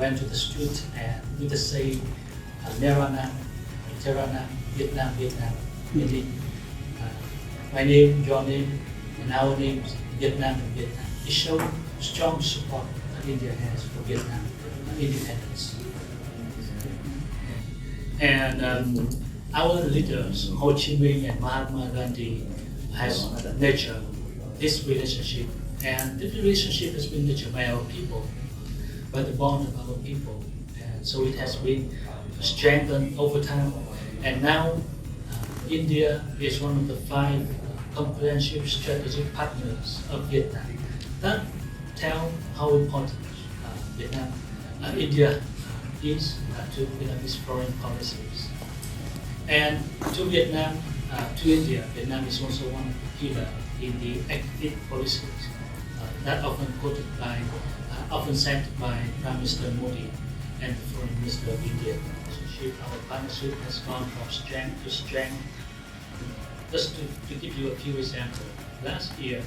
went to the street and with the same Nerana, Terana, Vietnam, Vietnam, meaning my name, your name, and our names, Vietnam and Vietnam. It shows strong support that India has for Vietnam independence. And our leaders, Ho Chi Minh and Mahatma Gandhi, has nurtured this relationship. And this relationship has been nurtured by our people, by the bond of our people. And so it has been strengthened over time. And now India is one of the 5 comprehensive strategic partners of Vietnam. That tells how important India is to Vietnamese foreign policies. And to Vietnam, to India, Vietnam is also one of the pillars in the active policies that often said by Prime Minister Modi and the Foreign Minister of India. Our partnership has gone from strength to strength. Just to give you a few examples, last year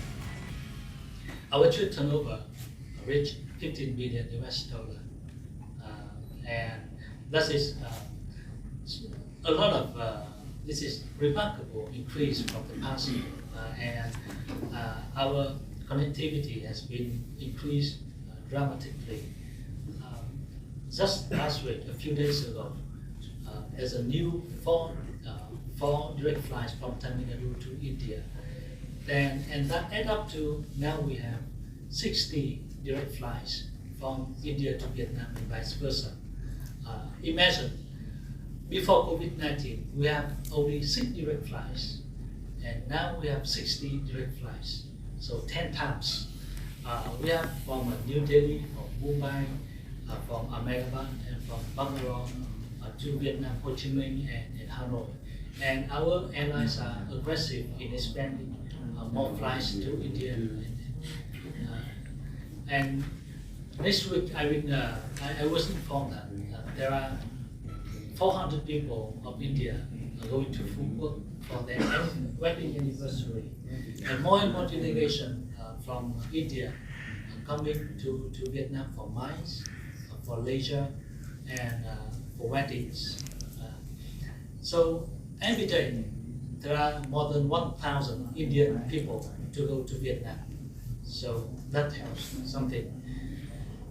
our trade turnover reached 15 billion US dollar, and that is a lot of this is remarkable increase from the past year, and our connectivity has been increased dramatically. Just last week, a few days ago, there's a new four direct flights from Tamil Nadu to India, and that add up to now we have 60 direct flights from India to Vietnam and vice versa. Imagine, before COVID-19, we have only 6 direct flights, and now we have 60 direct flights, so 10 times. We have from New Delhi, from Mumbai, from Ahmedabad, and from Bangalore to Vietnam, Ho Chi Minh, and Hanoi. And our airlines are aggressive in expanding more flights to India. And next week, I was informed that there are 400 people of India going to Phuket for their wedding anniversary. And more delegation from India coming to Vietnam for MICE, for leisure, and for weddings. So every day there are more than 1,000 Indian people to go to Vietnam. So that helps something.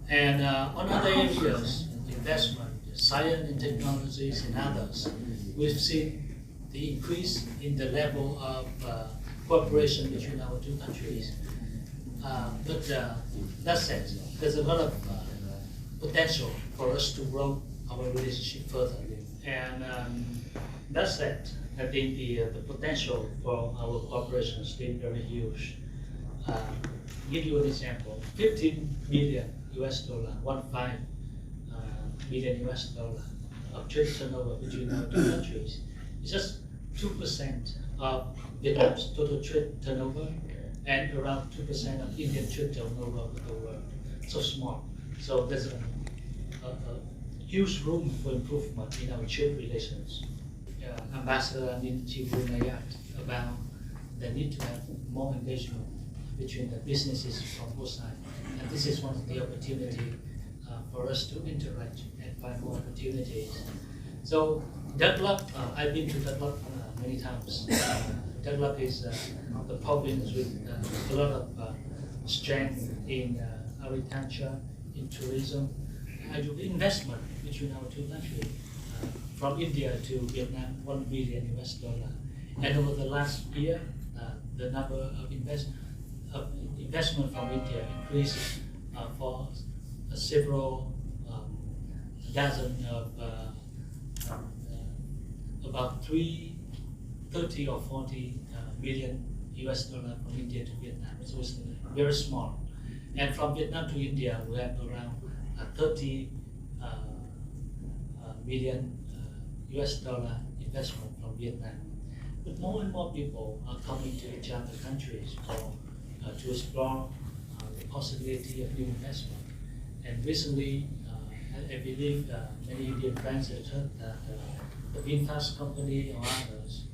And on other areas, investment, science and technologies and others, we've seen the increase in the level of cooperation between our 2 countries. But that said, there's a lot of potential for us to grow our relationship further. And that said, I think the potential for our cooperation is still very huge. Give you an example: 15 million US dollar, 15 million US dollar of trade turnover between our 2 countries. It's just 2% of Vietnam's total trade turnover, and around 2% of Indian trade turnover with the world. So small. So there's a huge room for improvement in our trade relations. Ambassador Nayat about the need to have more engagement between the businesses from both sides. And this is one of the opportunities for us to interact and find more opportunities. So Daglap, I've been to Daglap many times. Daglap is the province with a lot of strength in agriculture, in tourism, and investment between our 2 countries. From India to Vietnam, 1 billion US dollar. And over the last year, the number of investment from India increased for several dozen of about 30 or 40 million US dollar from India to Vietnam. So it's very small. And from Vietnam to India, we have around 30 million US dollar investment from Vietnam. But more and more people are coming to each other countries to explore the possibility of new investment. And recently, I believe many Indian friends have heard that the Bindaas company or others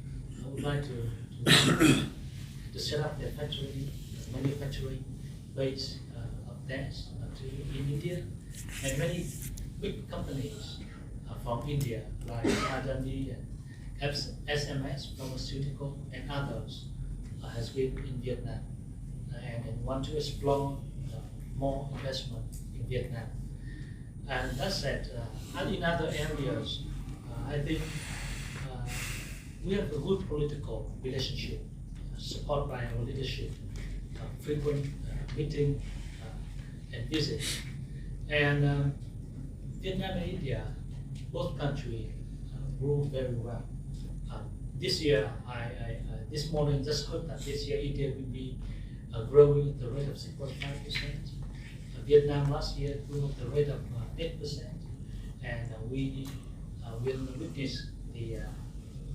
would like to set up their manufacturing base of theirs in India. And big companies from India like Adani and SMS, pharmaceutical, and others has been in Vietnam and want to explore more investment in Vietnam. And that said, and in other areas, I think we have a good political relationship, supported by our leadership, frequent meeting and visits. And Vietnam and India, both countries grew very well. This year, this morning just heard that this year India will be growing at the rate of 6.5%. Vietnam last year grew at the rate of 8%, and we will witness the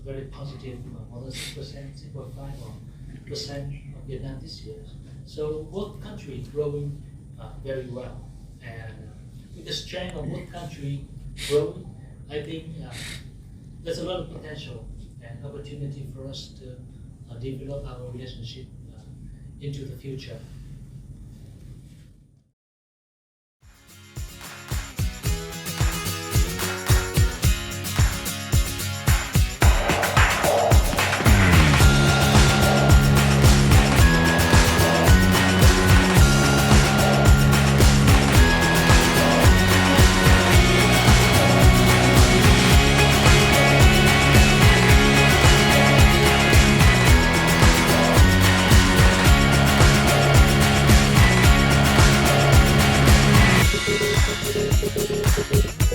very positive more than 6%, 6.5% of Vietnam this year. So both countries growing very well, and with the strength of both countries growing, I think there's a lot of potential and opportunity for us to develop our relationship into the future.